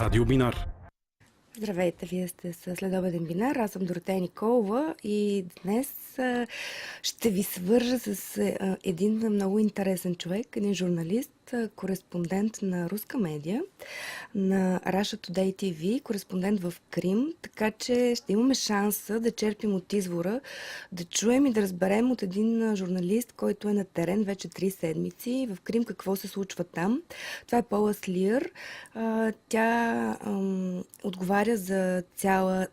Радио Бинар. Здравейте, вие сте с следобеден Бинар. Аз съм Дороtea Николова и днес ще ви свържа с един много интересен човек, един журналист, кореспондент на руска медия, на Russia Today TV, кореспондент в Крим, така че ще имаме шанса да черпим от извора, да чуем и да разберем от един журналист, който е на терен вече 3 седмици в Крим, какво се случва там. Това е Paula Slier. Тя отговаря за цяла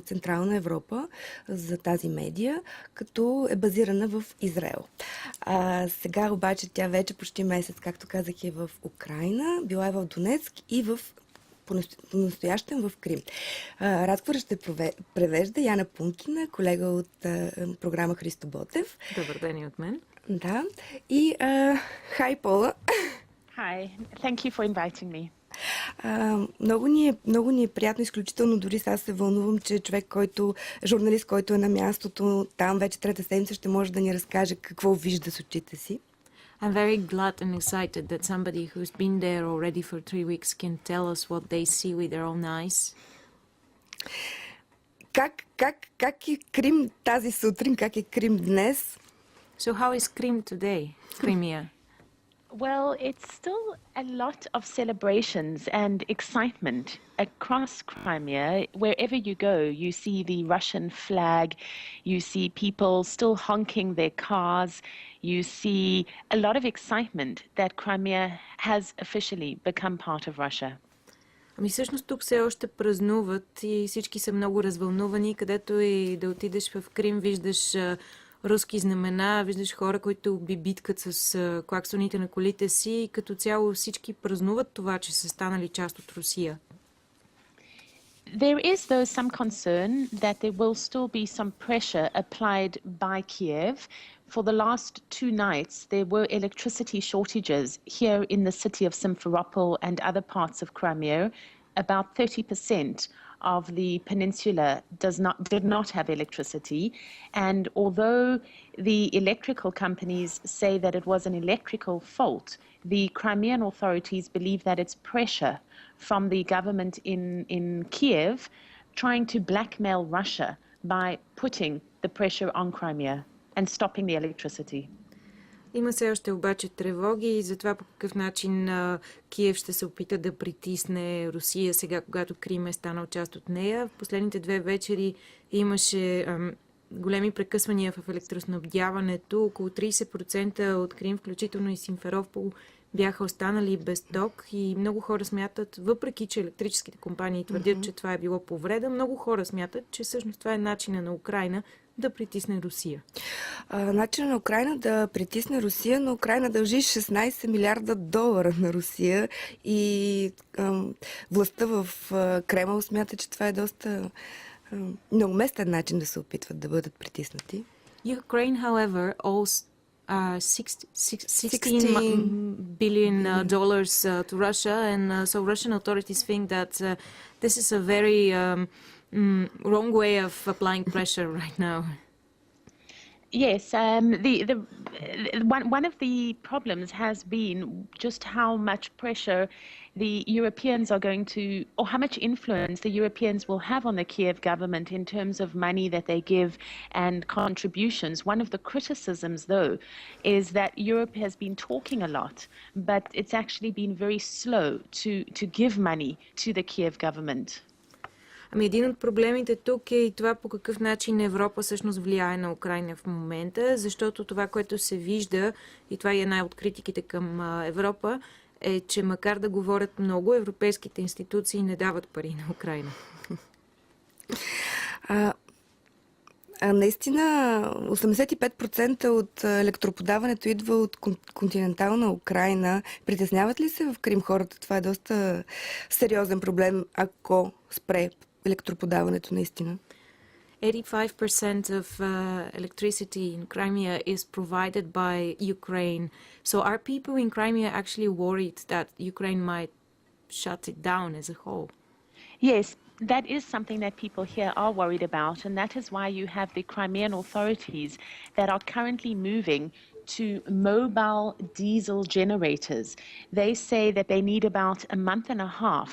Централна Европа, за тази медия, като е базирана в Израел. Сега обаче тя вече почти месец, както казах, е в Украйна, била е в Донецк и по-настоящем в Крим. Разговора ще превежда Яна Пункина, колега от програма Христо Ботев. Добър ден и от мен. Да. И хай, Пола. Hi, thank you for inviting me. Много ни е приятно, изключително, дори сега се вълнувам, че журналист, който е на мястото, там вече трета седмица ще може да ни разкаже какво вижда с очите си. I'm very glad and excited that somebody who's been there already for 3 weeks can tell us what they see with their own eyes. Как е Крим тази сутрин? Как е Крим днес? So how is Krim today, Crimea? Well, it's still a lot of celebrations and excitement across Crimea. Wherever you go, you see the Russian flag, you see people still honking their cars, you see a lot of excitement that Crimea has officially become part of Russia. Ами всъщност тук все още празнуват и всички са много развълнувани. Където и да отидеш в Крим, виждаш руски знамена, виждаш хора, които бибиткат с клаксоните на колите си и като цяло всички празнуват това, че са станали част от Русия. There is, though, some concern that there will still be some pressure applied by Kiev. For the last 2 nights, there were electricity shortages here in the city of Semfiropol and other parts of Crimea. About 30% of the peninsula did not have electricity, and although the electrical companies say that it was an electrical fault, the Crimean authorities believe that it's pressure from the government in Kiev trying to blackmail Russia by putting the pressure on Crimea and stopping the electricity. Има все още обаче тревоги за това по какъв начин Киев ще се опита да притисне Русия сега, когато Крим е станал част от нея. В последните 2 вечери имаше големи прекъсвания в електроснабдяването. Около 30% от Крим, включително и Семфиропол, бяха останали без ток и много хора смятат, въпреки че електрическите компании твърдят, че това е било повреда, много хора смятат, че всъщност това е начина на Украйна да притисне Русия. Начинът на Украйна да притисне Русия, но Украйна дължи 16 милиарда долара на Русия и властта в Кремъл смята, че това е доста многоместен начин да се опитват да бъдат притиснати. Ukraine, however, owes $16 billion to Russia, and so Russian authorities think that this is a very wrong way of applying pressure right now. Yes, one of the problems has been just how much pressure the Europeans are going to, or how much influence the Europeans will have on the Kiev government in terms of money that they give and contributions. One of the criticisms, though, is that Europe has been talking a lot, but it's actually been very slow to give money to the Kiev government. Ами един от проблемите тук е и това по какъв начин Европа всъщност влияе на Украйна в момента, защото това, което се вижда, и това е една от критиките към Европа, е, че макар да говорят много, европейските институции не дават пари на Украйна. Наистина 85% от електроподаването идва от континентална Украйна. Притесняват ли се в Крим хората? Това е доста сериозен проблем, ако спре електроподаването наистина. 85% of electricity in Crimea is provided by Ukraine. So are people in Crimea actually worried that Ukraine might shut it down as a whole? Yes, that is something that people here are worried about, and that is why you have the Crimean authorities that are currently moving to mobile diesel generators. They say that they need about a month and a half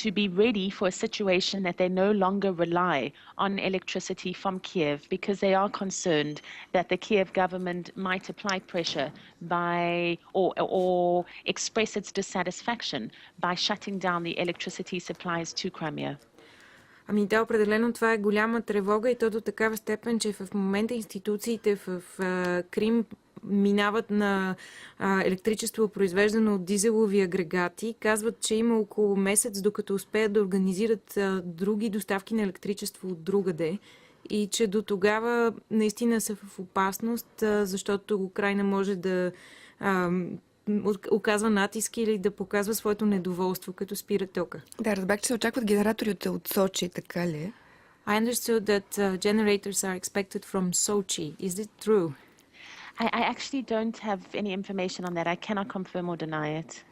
to be ready for a situation that they no longer rely on electricity from Kiev, because they are concerned that the Kiev government might apply pressure by or express its dissatisfaction by shutting down the electricity supplies to Crimea. Ами да, определено това е голяма тревога и то до такава степен, че в момента институциите в Крим минават на електричество, произвеждано от дизелови агрегати. Казват, че има около месец, докато успеят да организират други доставки на електричество от другаде и че до тогава наистина са в опасност, защото Украйна може да оказва натиск или да показва своето недоволство, като спира тока. Да, разбрах, че се очакват генератори от Сочи, така ли? I understood that generators are expected from Sochi. Is it true? I actually don't have any information on that. I cannot confirm or deny it.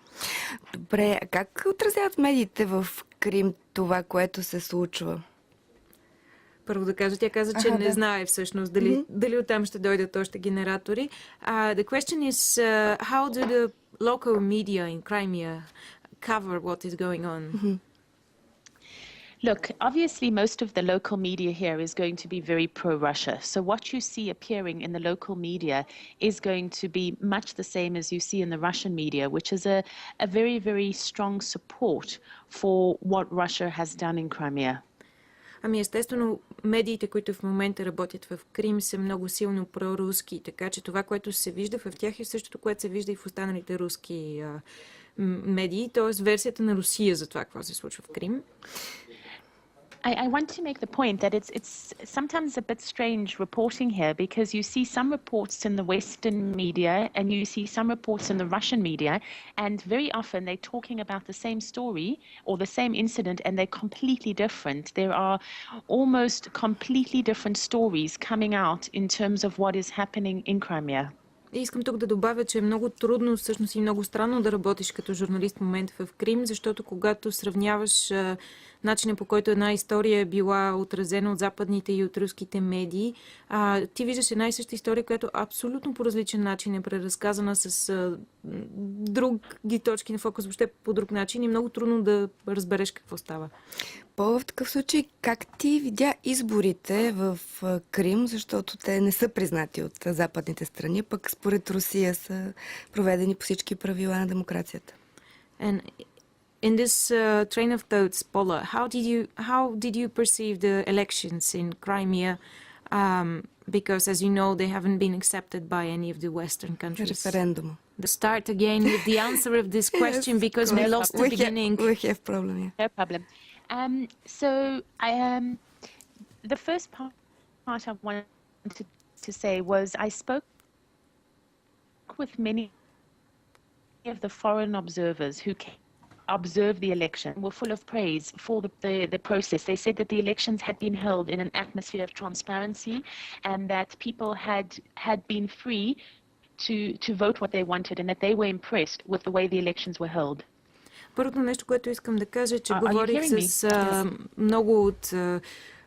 Добре, а как отразяват медиите в Крим това, което се случва? Първо да кажа, тя каза, че не знае всъщност дали оттам ще дойдат още генератори. The question is, how do the local media in Crimea cover what is going on? Look, obviously most of the local media here is going to be very pro-Russia. So what you see appearing in the local media is going to be much the same as you see in the Russian media, which is a very, very strong support for what Russia has done in Crimea. Ами естествено, медиите, които в момента работят в Крим, са много силно проруски, така че това, което се вижда в тях е същото, което се вижда и в останалите руски медии, т.е. версията на Русия за това, какво се случва в Крим. I want to make the point that it's sometimes a bit strange reporting here, because you see some reports in the Western media and you see some reports in the Russian media, and very often they're talking about the same story or the same incident and they're completely different. There are almost completely different stories coming out in terms of what is happening in Crimea. И искам тук да добавя, че е много трудно, всъщност и много странно да работиш като журналист в момента в Крим, защото когато сравняваш начина, по който една история е била отразена от западните и от руските медии, ти виждаш една и съща история, която абсолютно по различен начин е преразказана с други точки на фокус, въобще по друг начин и много трудно да разбереш какво става. В такъв случай, как ти видя изборите в Крим, защото те не са признати от западните страни, пък според Русия са проведени по всички правила на демокрацията? And in this train of thoughts, Paula, how did you perceive the elections in Crimea? Because, as you know, they haven't been accepted by any of the Western countries. Референдума. Start again with the answer of this question because we lost the beginning. We have problem, yeah. No problem. So the first part I wanted to say was I spoke with many of the foreign observers who observed the election, were full of praise for the process. They said that the elections had been held in an atmosphere of transparency and that people had been free to vote what they wanted and that they were impressed with the way the elections were held. Първото нещо, което искам да кажа, е, че говорих с много от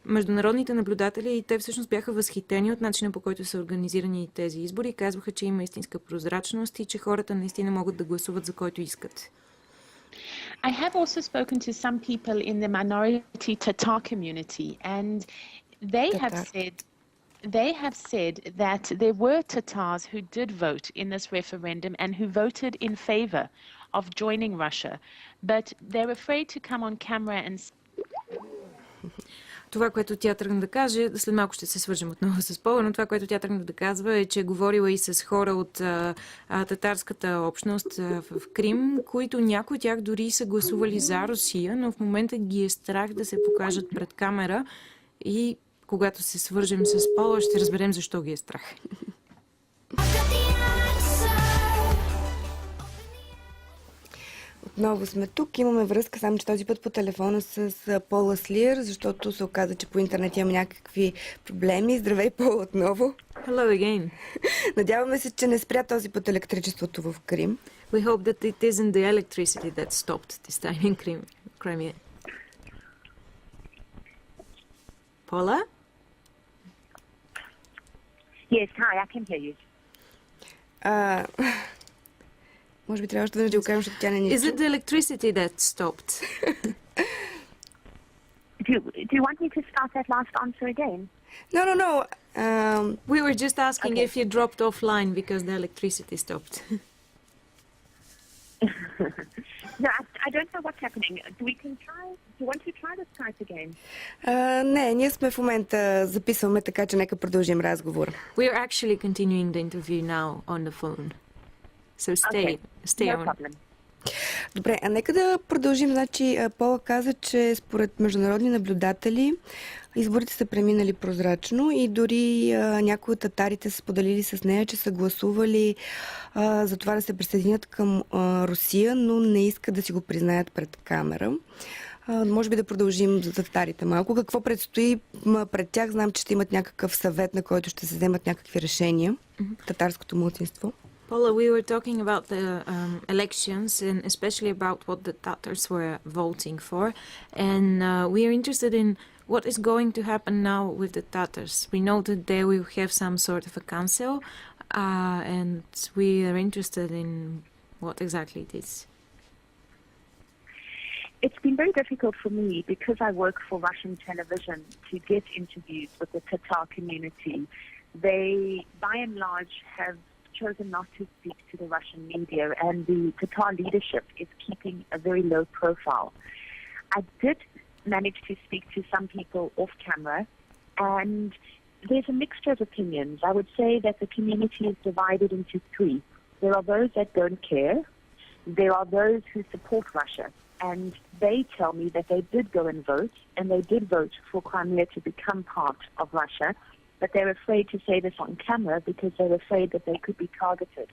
международните наблюдатели и те всъщност бяха възхитени от начина, по който са организирани тези избори. Казваха, че има истинска прозрачност и че хората наистина могат да гласуват за който искат. I have also spoken to some people in the minority Tatar community, and they have said that there were Tatars who did vote in this referendum and who voted in favor of joining Russia, but they're afraid to come on camera and... Това, което тя тръгна да каже, след малко ще се свържем отново с Пола, но това, което тя тръгна да казва е, че е говорила и с хора от татарската общност в Крим, които някои от тях дори са гласували за Русия, но в момента ги е страх да се покажат пред камера и когато се свържем с Пола, ще разберем защо ги е страх. Отново сме тук. Имаме връзка, само че този път по телефона с Paula Slier, защото се оказа, че по интернет имаме някакви проблеми. Здравей, Пола, отново. Hello again. Надяваме се, че не спря този път електричеството в Крим. We hope that it isn't the electricity that stopped this time in Crimea. Paula? Yes, hi, I can hear you. Може би трябваше да го кажем, защото тя не ни Is it the electricity that stopped? Do you want me to start that last answer again? No. We were just asking Okay. if you dropped offline because the electricity stopped. No, I don't know what's happening. Do you want to try the Skype again? Не, ние сме в момента записваме, така че нека продължим разговора. We are actually continuing the interview now on the phone. So stay No on. problem. Добре, а нека да продължим. Значи, Пола каза, че според международни наблюдатели изборите са преминали прозрачно и дори някои от татарите са споделили с нея, че са гласували за това да се присъединят към Русия, но не искат да си го признаят пред камера. Може би да продължим за татарите малко. Какво предстои пред тях? Знам, че ще имат някакъв съвет, на който ще се вземат някакви решения. Татарското малцинство. Paula, we were talking about the elections and especially about what the Tatars were voting for. And we are interested in what is going to happen now with the Tatars. We know that they will have some sort of a council and we are interested in what exactly it is. It's been very difficult for me because I work for Russian television to get interviews with the Tatar community. They, by and large, have chosen not to speak to the Russian media, and the Tatar leadership is keeping a very low profile. I did manage to speak to some people off camera, and there's a mixture of opinions. I would say that the community is divided into three. There are those that don't care. There are those who support Russia, and they tell me that they did go and vote, and they did vote for Crimea to become part of Russia, but they're afraid to say this on camera because they're afraid that they could be targeted.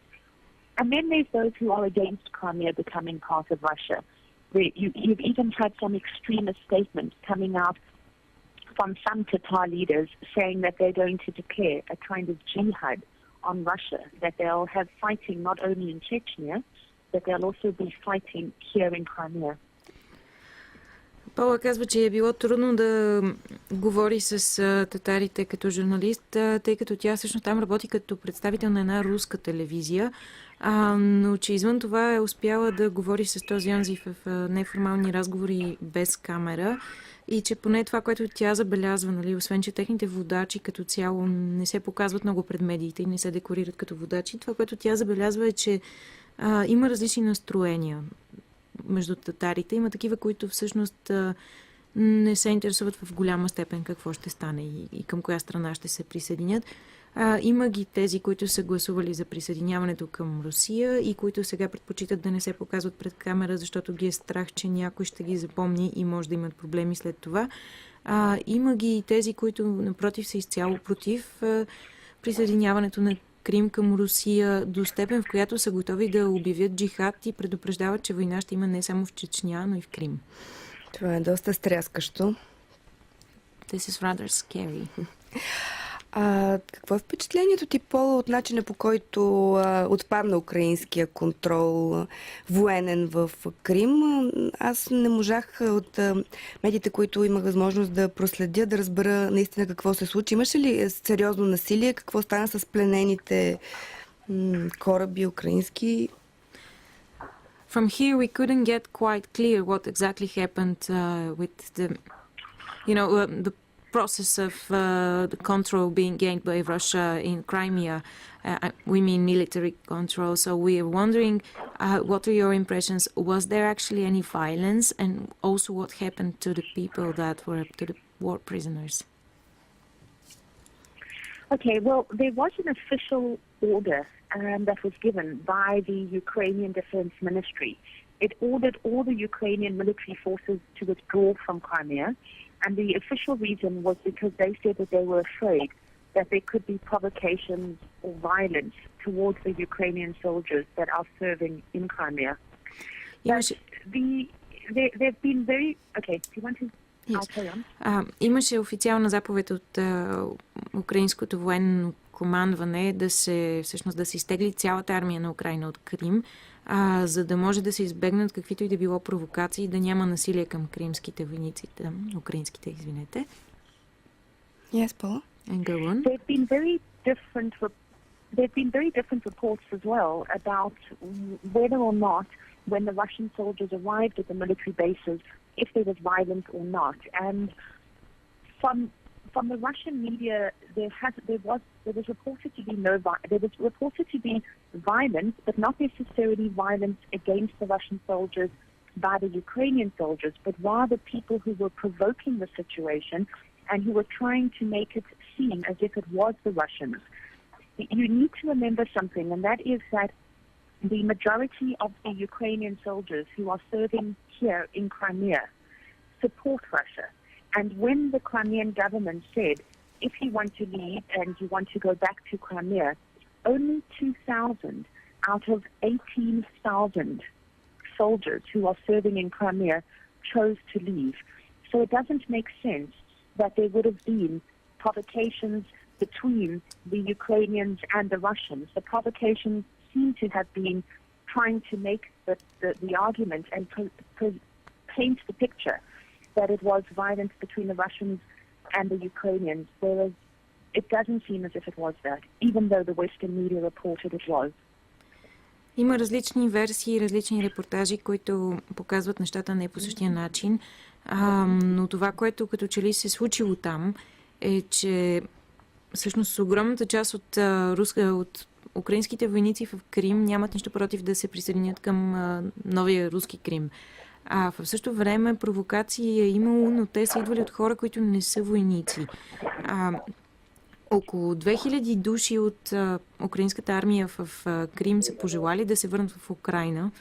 And then there's those who are against Crimea becoming part of Russia. You've even had some extremist statements coming out from some Tatar leaders saying that they're going to declare a kind of jihad on Russia, that they'll have fighting not only in Chechnya, but they'll also be fighting here in Crimea. Паула казва, че е било трудно да говори с татарите като журналист, тъй като тя всъщност там работи като представител на една руска телевизия, но че извън това е успяла да говори с този онзи в неформални разговори без камера и че поне това, което тя забелязва, нали, освен че техните водачи като цяло не се показват много пред медиите и не се декорират като водачи, това, което тя забелязва е, че има различни настроения между татарите. Има такива, които всъщност не се интересуват в голяма степен какво ще стане и към коя страна ще се присъединят. Има ги тези, които са гласували за присъединяването към Русия и които сега предпочитат да не се показват пред камера, защото ги е страх, че някой ще ги запомни и може да имат проблеми след това. Има ги тези, които напротив са изцяло против присъединяването на Крим към Русия до степен, в която са готови да обявят джихад и предупреждават, че война ще има не само в Чечня, но и в Крим. Това е доста стряскащо. This is rather scary. Какво е впечатлението ти, Пола, от начина, по който отпадна украинския контрол военен в Крим? Аз не можах от медиите, които имах възможност да проследя, да разбера наистина какво се случи. Имаше ли сериозно насилие? Какво стана с пленените кораби украински? From here we couldn't get quite clear what exactly happened with the process of the control being gained by Russia in Crimea. We mean military control. So we are wondering, what are your impressions? Was there actually any violence? And also what happened to the people that were to the war prisoners? Okay, well, there was an official order that was given by the Ukrainian Defense Ministry. It ordered all the Ukrainian military forces to withdraw from Crimea. And the official reason was because they said that they were afraid that there could be provocations or violence towards the Ukrainian soldiers that are serving in Crimea. But they've been very... Okay, do you want to... I'll carry on. Имаше официална заповед от украинското военно командване да се изтегли цялата армия на Украйна от Крим, за да може да се избегнат каквито и да било провокации, да няма насилие към кримските войници, украинските, извинете. Yes, Paula. And go on. There've been very different there have been very different reports as well about whether or not, when the Russian soldiers arrived at the military bases, if there was violence or not. And from the Russian media, there was reported to be violence, but not necessarily violence against the Russian soldiers by the Ukrainian soldiers, but rather people who were provoking the situation and who were trying to make it seem as if it was the Russians. You need to remember something, and that is that the majority of the Ukrainian soldiers who are serving here in Crimea support Russia. And when the Crimean government said, if you want to leave and you want to go back to Crimea, only 2,000 out of 18,000 soldiers who are serving in Crimea chose to leave. So it doesn't make sense that there would have been provocations between the Ukrainians and the Russians. The provocations seem to have been trying to make the argument and paint the picture that it was violence between the Russians and the Ukrainians, whereas it doesn't seem as if it was that, even though the Western media reported it was. Има различни версии, различни репортажи, които показват нещата не по същия начин, но това, което като че ли се случило там, е, че всъщност огромната част от украинските войници в Крим нямат нищо против да се присъединят към новия руски Крим. А в същото време провокации е имало, но те са идвали от хора, които не са войници. Около 2000 души от украинската армия в Крим са пожелали да се върнат в Украйна.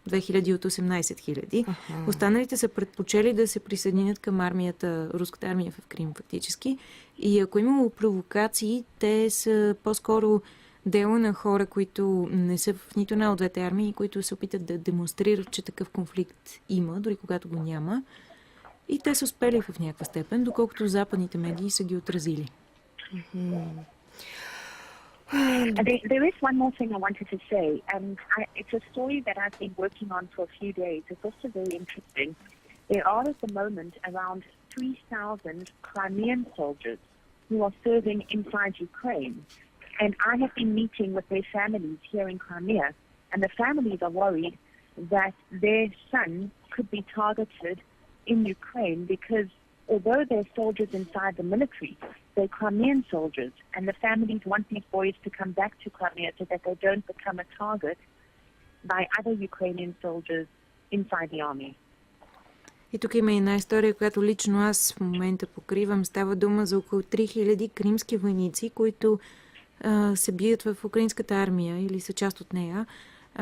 2000 от 18 000. Останалите са предпочели да се присъединят към руската армия в Крим фактически. И ако имало провокации, те са по-скоро дело на хора, които не са в нито една от двете армии, които се опитат да демонстрират, че такъв конфликт има, дори когато го няма. И те са успели в някаква степен, доколкото западните медии са ги отразили. There is one more thing I wanted to say, and it's a story that I've been working on for a few days. It's also very interesting. There are at the moment around 3,000 Crimean soldiers who are serving inside Ukraine, and I have been meeting with their families here in Crimea, and the families are worried that their son could be targeted in Ukraine because although they're soldiers inside the military, they're Crimean soldiers, and the families want these boys to come back to Crimea so that they don't become a target by other Ukrainian soldiers inside the army. И тук има една история, която лично аз в момента покривам. Става дума за около 3000 кримски войници, които се бият в украинската армия или са част от нея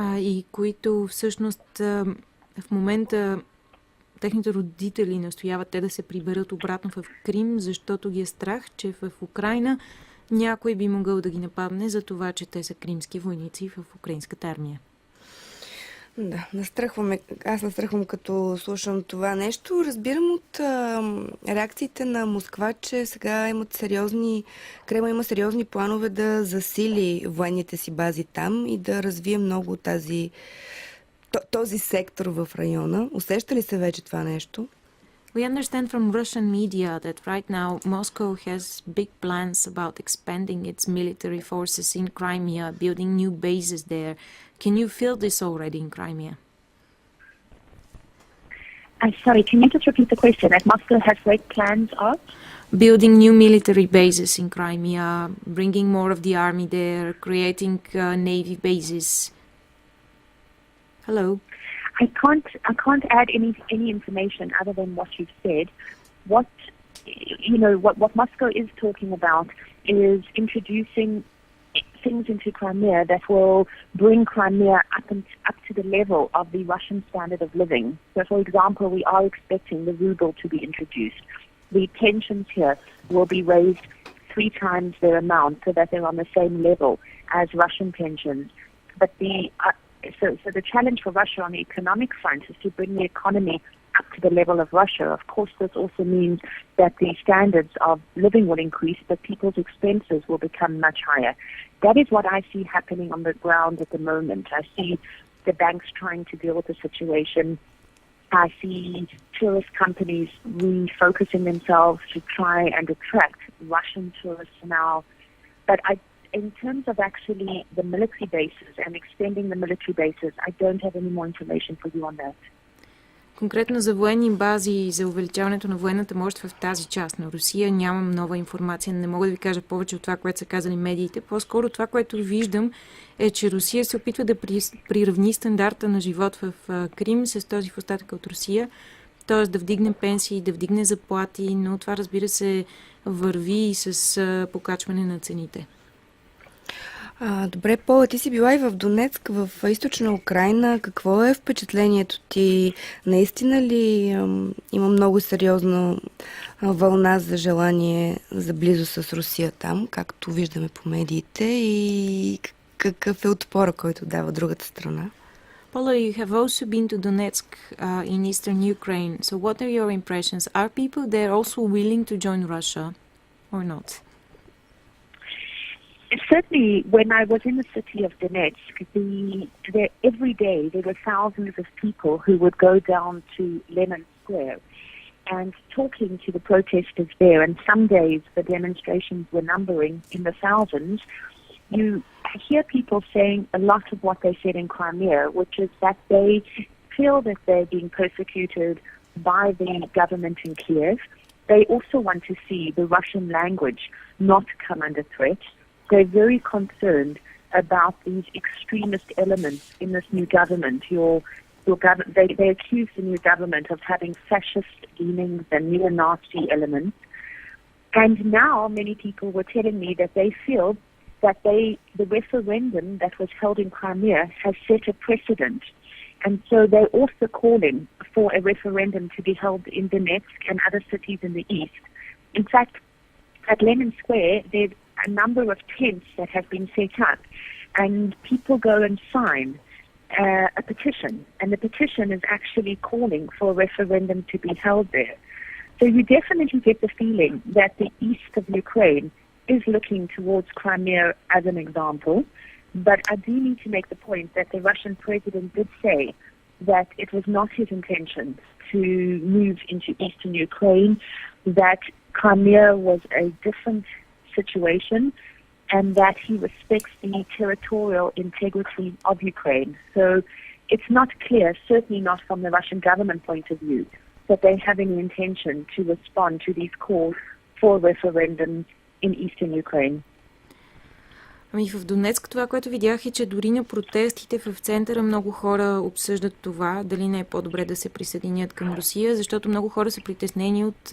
и които всъщност в момента техните родители настояват те да се приберат обратно в Крим, защото ги е страх, че в Украйна някой би могъл да ги нападне за това, че те са кримски войници в украинската армия. Да, аз настрахвам като слушам това нещо. Разбирам от реакциите на Москва, че сега Кремъл има сериозни планове да засили военните си бази там и да развие много този сектор в района. Усеща ли се вече това нещо? We understand from Russian media that right now Moscow has big plans about expanding its military forces in Crimea, building new bases there. Can you feel this already in Crimea? Sorry, can you just repeat the question? That Moscow has great plans of? Building new military bases in Crimea, bringing more of the army there, creating navy bases. Hello? I can't add any information other than what you've said. What Moscow is talking about is introducing things into Crimea that will bring Crimea up to the level of the Russian standard of living. So, for example, we are expecting the ruble to be introduced. The pensions here will be raised 3 times their amount so that they're on the same level as Russian pensions. But So the challenge for Russia on the economic front is to bring the economy up to the level of Russia. Of course, this also means that the standards of living will increase, but people's expenses will become much higher. That is what I see happening on the ground at the moment. I see the banks trying to deal with the situation. I see tourist companies refocusing themselves to try and attract Russian tourists now. But in terms of actually the military bases and extending the military bases, I don't have any more information for you on that. Конкретно за военни бази и за увеличаването на военната мощ в тази част на Русия нямам нова информация. Не мога да ви кажа повече от това, което са казали медиите. По-скоро това, което виждам, е, че Русия се опитва да приравни стандарта на живот в Крим с този в остатъка от Русия. Т.е. да вдигне пенсии, да вдигне заплати, но това, разбира се, върви и с покачване на цените. Добре, Пола, ти си била и в Донецк, в Източна Украйна. Какво е впечатлението ти? Наистина ли има много сериозна вълна за желание за близост с Русия там, както виждаме по медиите, и какъв е отпора, който дава другата страна? Paula, you have also been to Donetsk in eastern Ukraine. So what are your impressions? Are people there also willing to join Russia or not? Certainly, when I was in the city of Donetsk, every day there were thousands of people who would go down to Lenin Square and talking to the protesters there. And some days the demonstrations were numbering in the thousands. You hear people saying a lot of what they said in Crimea, which is that they feel that they're being persecuted by the government in Kiev. They also want to see the Russian language not come under threat. They're very concerned about these extremist elements in this new government. They accuse the new government of having fascist leanings and neo-Nazi elements. And now many people were telling me that they feel that the referendum that was held in Crimea has set a precedent. And so they're also calling for a referendum to be held in Donetsk and other cities in the east. In fact, at Lenin Square, there's a number of tents that have been set up, and people go and sign a petition, and the petition is actually calling for a referendum to be held there. So you definitely get the feeling that the east of Ukraine is looking towards Crimea as an example, but I do need to make the point that the Russian president did say that it was not his intention to move into eastern Ukraine, that Crimea was a different situation, and that he respects the territorial integrity of Ukraine. So it's not clear, certainly not from the Russian government point of view, that they have any intention to respond to these calls for referendums in eastern Ukraine. Ами в Донецк това, което видях, е, че дори на протестите в центъра много хора обсъждат това, дали не е по-добре да се присъединят към Русия, защото много хора са притеснени от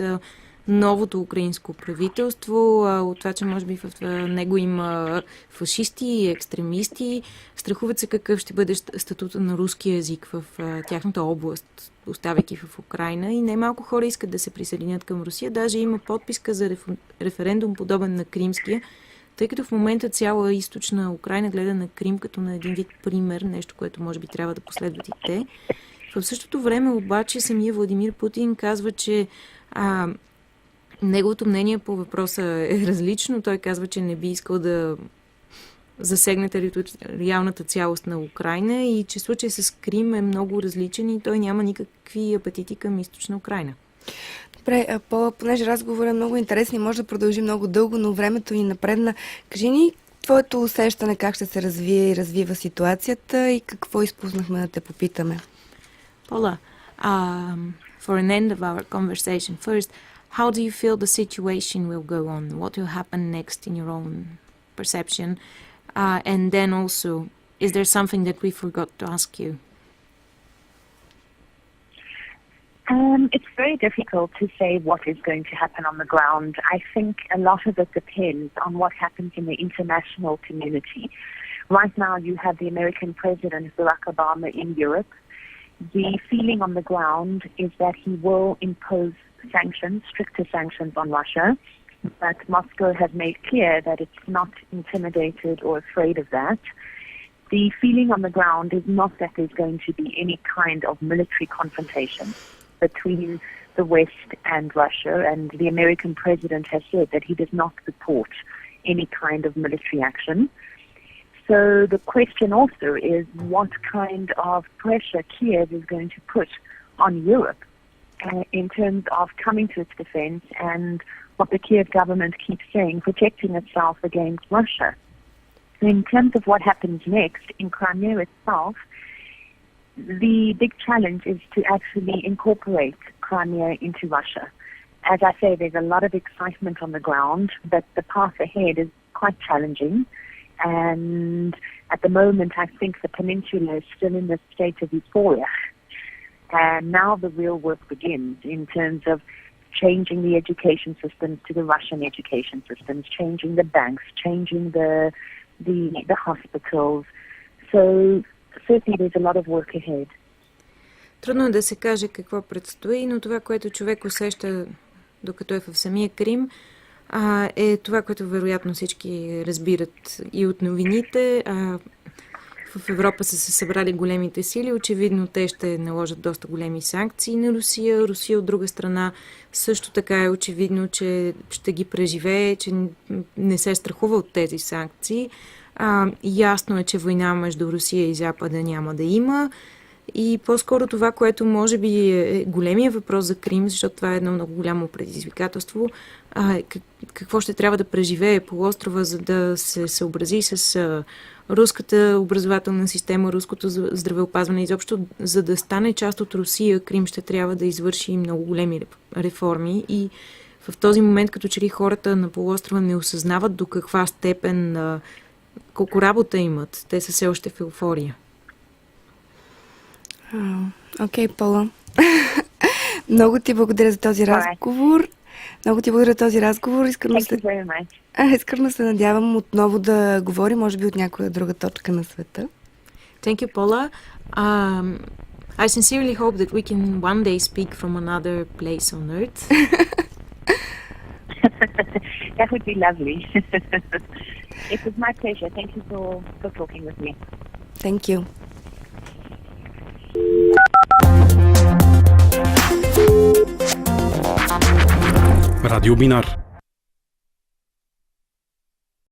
новото украинско правителство, от това, че може би в него има фашисти и екстремисти. Страхуват се какъв ще бъде статута на руския език в тяхната област, оставяйки в Украйна. И немалко хора искат да се присъединят към Русия. Даже има подписка за референдум, подобен на кримския, тъй като в момента цяла източна Украйна гледа на Крим като на един вид пример, нещо, което може би трябва да последват и те. В същото време обаче самия Владимир Путин казва, че неговото мнение по въпроса е различно. Той казва, че не би искал да засегне териториалната цялост на Украйна и че случай с Крим е много различен и той няма никакви апетити към Източна Украйна. Добре, понеже разговорът е много интересен и може да продължи много дълго, но времето ни напредна. Кажи ни твоето усещане как ще се развие и развива ситуацията и какво изпуснахме да те попитаме. Paula, for an end of our conversation, first, how do you feel the situation will go on? What will happen next in your own perception? And then also, is there something that we forgot to ask you? It's very difficult to say what is going to happen on the ground. I think a lot of it depends on what happens in the international community. Right now, you have the American President Barack Obama in Europe. The feeling on the ground is that he will impose sanctions, stricter sanctions on Russia, but Moscow has made clear that it's not intimidated or afraid of that. The feeling on the ground is not that there's going to be any kind of military confrontation between the West and Russia, and the American president has said that he does not support any kind of military action. So the question also is what kind of pressure Kiev is going to put on Europe in terms of coming to its defense and what the Kiev government keeps saying, protecting itself against Russia. In terms of what happens next, in Crimea itself, the big challenge is to actually incorporate Crimea into Russia. As I say, there's a lot of excitement on the ground, but the path ahead is quite challenging. And at the moment, I think the peninsula is still in the state of euphoria. And now the real work begins in terms of changing the education systems to the Russian education systems, changing the banks, changing the hospitals. So certainly there's a lot of work ahead. Трудно е да се каже какво предстои, но това, което човек усеща докато е в самия Крим, е това, което вероятно всички разбират и от новините. В Европа са се събрали големите сили. Очевидно те ще наложат доста големи санкции на Русия. Русия от друга страна също така е очевидно, че ще ги преживее, че не се страхува от тези санкции. Ясно е, че война между Русия и Запада няма да има. И по-скоро това, което може би е големия въпрос за Крим, защото това е едно много голямо предизвикателство, какво ще трябва да преживее полуострова, за да се съобрази с руската образователна система, руското здравеопазване. Изобщо, за да стане част от Русия, Крим ще трябва да извърши много големи реформи. И в този момент, като че ли хората на полуострова не осъзнават до каква степен, колко работа имат. Те са все още в еуфория. Окей, Пола. Много ти благодаря за този разговор. Много ти благодаря за този разговор. Искрено се надявам отново да говорим, може би от някоя друга точка на света. Thank you, Paula. I sincerely hope that we can one day speak from another place on earth. That would be lovely. It was my pleasure. Thank you for talking with me. Thank you. Радио Бинар.